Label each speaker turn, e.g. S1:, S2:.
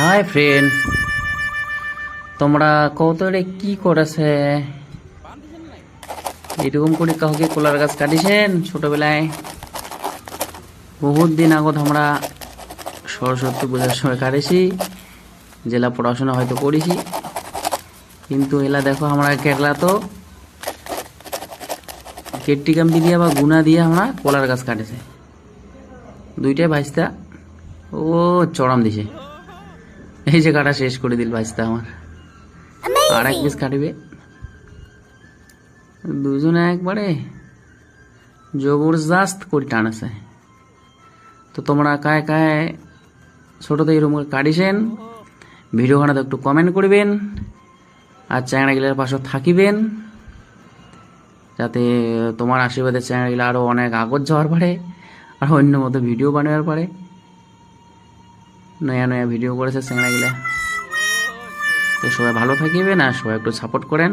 S1: Hi friend, তোমরা কত রে কি করেছে? এরকম করে কাউকে কলার গাছ কাটিছেন ছোটবেলায়? বহুত দিন আগত আমরা সরস্বতী পূজার সময় কাটেছি, জেলা পড়াশোনা হয়তো করেছি, কিন্তু এলা দেখো আমরা কেরলা তো কেট্টি কাম্পি দিয়ে বা গুনা দিয়ে আমরা কলার গাছ কাটেছে। দুইটাই ভাইস্তা ও চড়াম দিছে, এই যে কাটা শেষ করে দিল ভাইস্তা আমার। আর এক পিস কাটিবে, দুজনে একবারে জবরদস্ত করে টানেছে। তো তোমরা কায় কায় ছোটতে এরকম কাটিছেন ভিডিওখানে একটু কমেন্ট করবেন, আর চ্যাংড়াগিলার পাশে থাকিবেন, যাতে তোমার আশীর্বাদে চ্যাংড়াগিলা আরও অনেক আগত যাওয়ার পারে, আর অন্য মতো ভিডিও বানাবার পারে। নয়া নয়া ভিডিও করেছে চ্যাংড়াগিলা। তো সবাই ভালো থাকিবেন আর সবাই একটু সাপোর্ট করেন।